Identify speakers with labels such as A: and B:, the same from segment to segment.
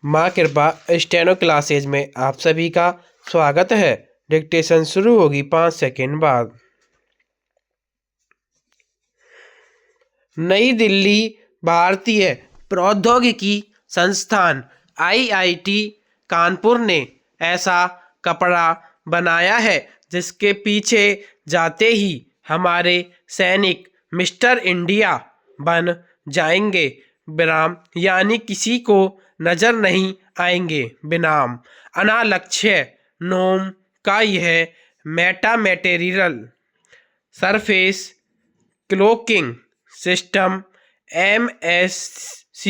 A: माँ कृपा steno classes में आप सभी का स्वागत है। डिक्टेशन शुरू होगी 5 सेकंड बाद। नई दिल्ली भारतीय प्रौद्योगिकी संस्थान आईआईटी कानपुर ने ऐसा कपड़ा बनाया है जिसके पीछे जाते ही हमारे सैनिक मिस्टर इंडिया बन जाएंगे। विराम यानी किसी को नजर नहीं आएंगे। विराम अनालक्ष्य नोम का यह meta material surface cloaking system MSCS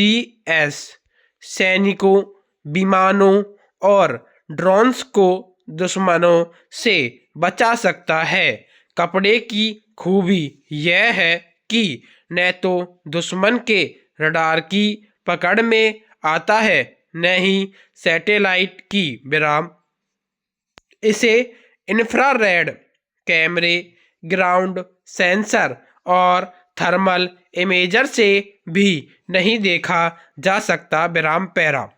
A: सैनिकों, विमानों और ड्रोन्स को दुश्मनों से बचा सकता है। कपड़े की खूबी यह है कि न तो दुश्मन के रडार की पकड़ में आता है न ही सैटेलाइट की। विराम इसे इंफ्रारेड कैमरे, ग्राउंड सेंसर और थर्मल इमेजर से भी नहीं देखा जा सकता। विराम पैरा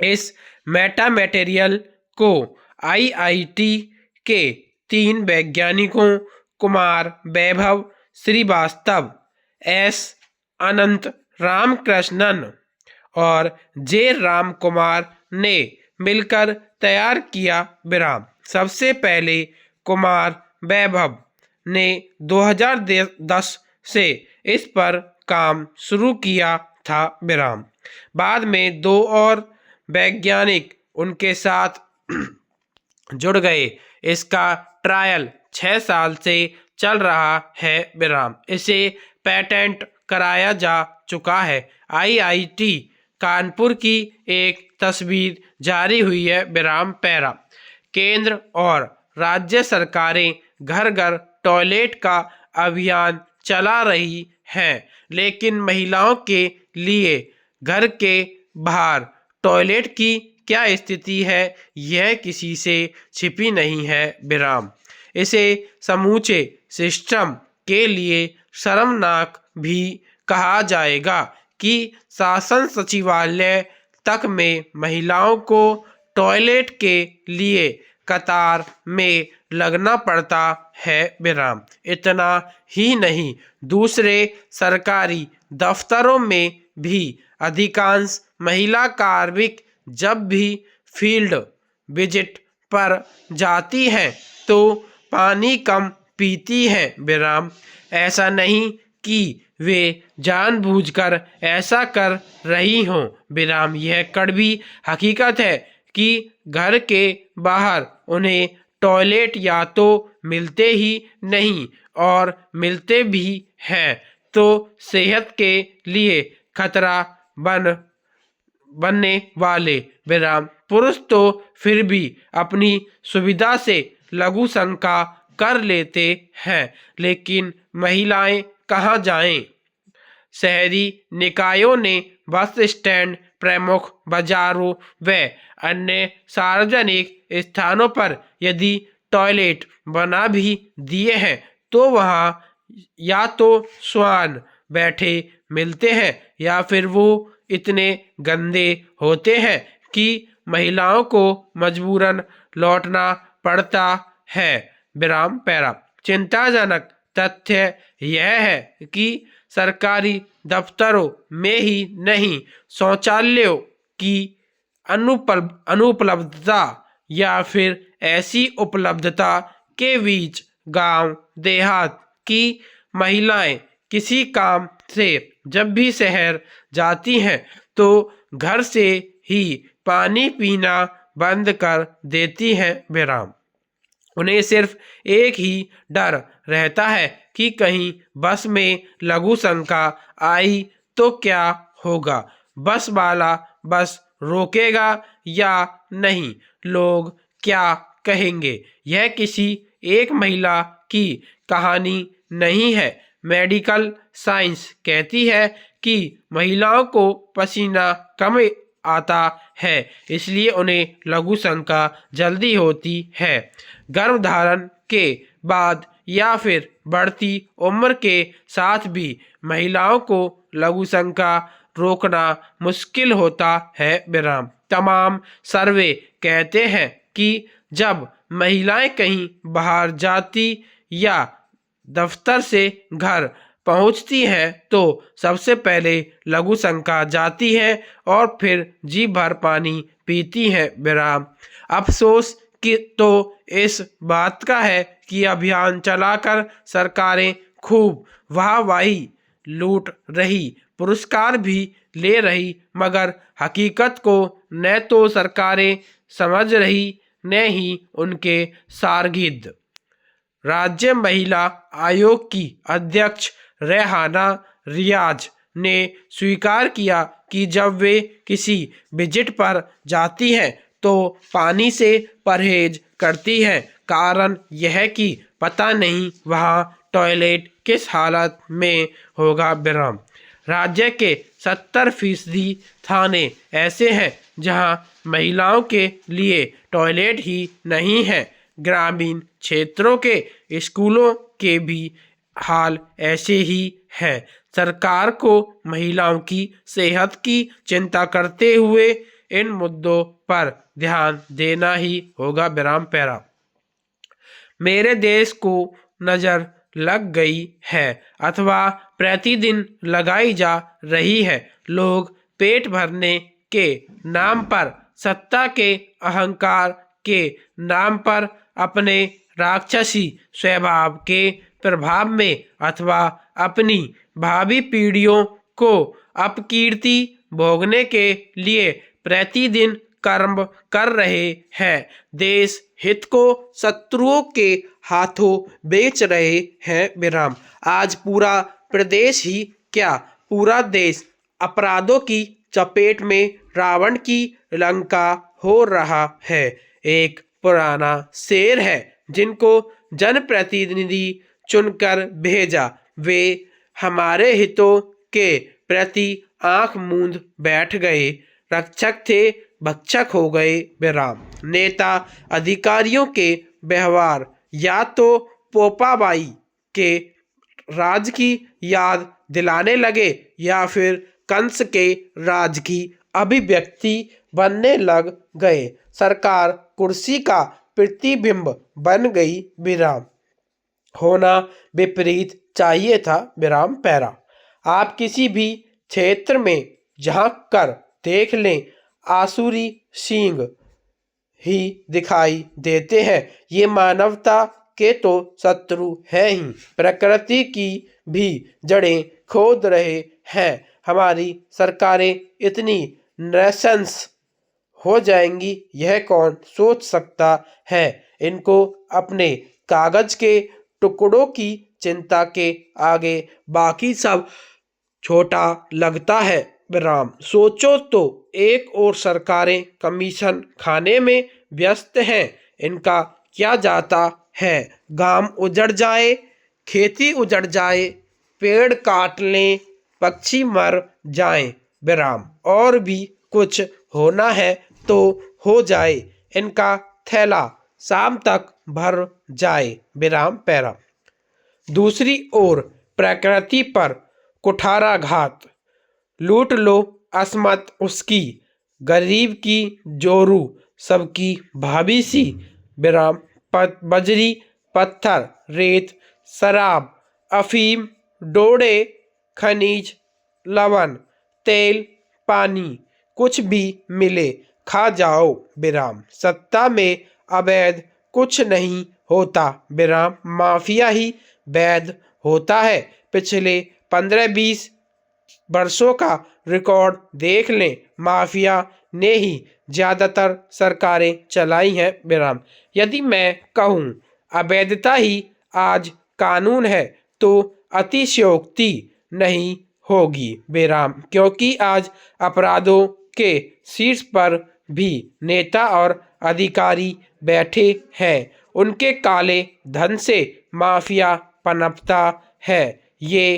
A: इस मेटा मटेरियल को आईआईटी के 3 वैज्ञानिकों कुमार वैभव श्रीवास्तव, एस अनंत रामकृष्णन और जे राम कुमार ने मिलकर तैयार किया। विराम सबसे पहले कुमार वैभव ने 2010 से इस पर काम शुरू किया था। विराम बाद में 2 और वैज्ञानिक उनके साथ जुड़ गए। इसका ट्रायल 6 साल से चल रहा है। विराम इसे पेटेंट कराया जा चुका है। आईआईटी कानपुर की एक तस्वीर जारी हुई है। विराम पैरा केंद्र और राज्य सरकारें घर घर टॉयलेट का अभियान चला रही हैं, लेकिन महिलाओं के लिए घर के बाहर टॉयलेट की क्या स्थिति है यह किसी से छिपी नहीं है। विराम इसे समूचे सिस्टम के लिए शर्मनाक भी कहा जाएगा कि शासन सचिवालय तक में महिलाओं को टॉयलेट के लिए कतार में लगना पड़ता है। विराम इतना ही नहीं, दूसरे सरकारी दफ्तरों में भी अधिकांश महिला कार्मिक जब भी फील्ड विजिट पर जाती हैं तो पानी कम पीती हैं। विराम ऐसा नहीं कि वे जानबूझकर ऐसा कर रही हों। विराम यह कड़वी हकीकत है कि घर के बाहर उन्हें टॉयलेट या तो मिलते ही नहीं और मिलते भी हैं तो सेहत के लिए खतरा बनने वाले। विराम पुरुष तो फिर भी अपनी सुविधा से लघु शंका कर लेते हैं, लेकिन महिलाएं कहाँ जाएं? शहरी निकायों ने बस स्टैंड, प्रमुख बाजारों व अन्य सार्वजनिक स्थानों पर यदि टॉयलेट बना भी दिए हैं तो वहां या तो श्वान बैठे मिलते हैं या फिर वो इतने गंदे होते हैं कि महिलाओं को मजबूरन लौटना पड़ता है। विराम पैरा चिंताजनक तथ्य यह है कि सरकारी दफ्तरों में ही नहीं, शौचालयों की अनुपलब्धता या फिर ऐसी उपलब्धता के बीच गांव देहात की महिलाएं किसी काम से जब भी शहर जाती हैं तो घर से ही पानी पीना बंद कर देती हैं। विराम उन्हें सिर्फ एक ही डर रहता है कि कहीं बस में लघु शंका आई तो क्या होगा, बस वाला बस रोकेगा या नहीं, लोग क्या कहेंगे। यह किसी एक महिला की कहानी नहीं है। मेडिकल साइंस कहती है कि महिलाओं को पसीना कम आता है, इसलिए उन्हें लघु शंका जल्दी होती है। गर्भधारण के बाद या फिर बढ़ती उम्र के साथ भी महिलाओं को लघु शंका रोकना मुश्किल होता है। विराम। तमाम सर्वे कहते हैं कि जब महिलाएं कहीं बाहर जाती या दफ्तर से घर पहुंचती हैं तो सबसे पहले लघु शंका जाती है और फिर जी भर पानी पीती हैं। विराम। अफसोस कि तो इस बात का है कि अभियान चलाकर सरकारें खूब वाहवाही लूट रही, पुरस्कार भी ले रही, मगर हकीकत को न तो सरकारें समझ रही न ही उनके शागिर्द। राज्य महिला आयोग की अध्यक्ष रेहाना रियाज ने स्वीकार किया कि जब वे किसी विजिट पर जाती हैं तो पानी से परहेज करती हैं। कारण यह कि पता नहीं वहाँ टॉयलेट किस हालत में होगा। विराम। राज्य के 70% थाने ऐसे हैं जहां महिलाओं के लिए टॉयलेट ही नहीं है। ग्रामीण क्षेत्रों के स्कूलों के भी हाल ऐसे ही है। सरकार को महिलाओं की सेहत की चिंता करते हुए इन मुद्दों पर ध्यान देना ही होगा। विराम पैरा। मेरे देश को नज़र लग गई है अथवा प्रतिदिन लगाई जा रही है। लोग पेट भरने के नाम पर, सत्ता के अहंकार के नाम पर, अपने राक्षसी स्वभाव के प्रभाव में अथवा अपनी भावी पीढ़ियों को अपकीर्ति भोगने के लिए प्रतिदिन कर्म कर रहे हैं। देश हित को शत्रुओं के हाथों बेच रहे हैं। विराम। आज पूरा प्रदेश ही क्या, पूरा देश अपराधों की चपेट में रावण की लंका हो रहा है। एक पुराना शेर है, जिनको जनप्रतिनिधि चुनकर भेजा वे हमारे हितों के प्रति आंख मूंद बैठ गए। रक्षक थे, भक्षक हो गए। विराम। नेता अधिकारियों के व्यवहार या तो पोपाबाई के राज की याद दिलाने लगे या फिर कंस के राज की अभिव्यक्ति बनने लग गए। सरकार कुर्सी का प्रतिबिंब बन गई। विराम। होना विपरीत चाहिए था। विराम पैरा। आप किसी भी क्षेत्र में झांक कर देख लें, आसुरी सींग ही दिखाई देते हैं। ये मानवता के तो शत्रु है ही, प्रकृति की भी जड़ें खोद रहे हैं। हमारी सरकारें इतनी नृशंस हो जाएंगी, यह कौन सोच सकता है। इनको अपने कागज के टुकड़ों की चिंता के आगे बाकी सब छोटा लगता है। विराम। सोचो तो, एक और सरकारें कमीशन खाने में व्यस्त हैं, इनका क्या जाता है। गांव उजड़ जाए, खेती उजड़ जाए, पेड़ काट लें, पक्षी मर जाएं। विराम। और भी कुछ होना है तो हो जाए, इनका थैला शाम तक भर जाए। विराम पैरा। दूसरी ओर प्रकृति पर कुठाराघात, लूट लो असमत उसकी, गरीब की जोरू सबकी भाभी सी। विराम। बजरी, पत्थर, रेत, शराब, अफीम, डोडे, खनिज, लवण, तेल, पानी, कुछ भी मिले खा जाओ। विराम। सत्ता में अवैध कुछ नहीं होता। विराम। माफिया ही वैध होता है। पिछले 15-20 वर्षों का रिकॉर्ड देख लें, माफिया ने ही ज्यादातर सरकारें चलाई हैं। विराम। यदि मैं कहूँ अवैधता ही आज कानून है तो अतिशयोक्ति नहीं होगी। विराम। क्योंकि आज अपराधों के शीर्ष पर भी नेता और अधिकारी बैठे हैं। उनके काले धन से माफिया पनपता है। ये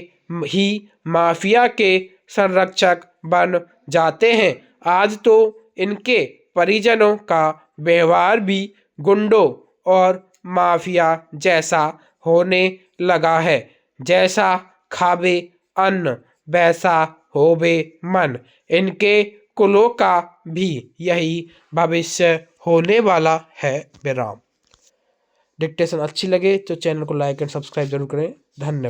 A: ही माफिया के संरक्षक बन जाते हैं। आज तो इनके परिजनों का व्यवहार भी गुंडों और माफिया जैसा होने लगा है। जैसा खावे अन्न वैसा होवे मन। इनके कुलों का भी यही भविष्य होने वाला है। विराम। डिक्टेशन अच्छी लगे तो चैनल को लाइक एंड सब्सक्राइब जरूर करें। धन्यवाद।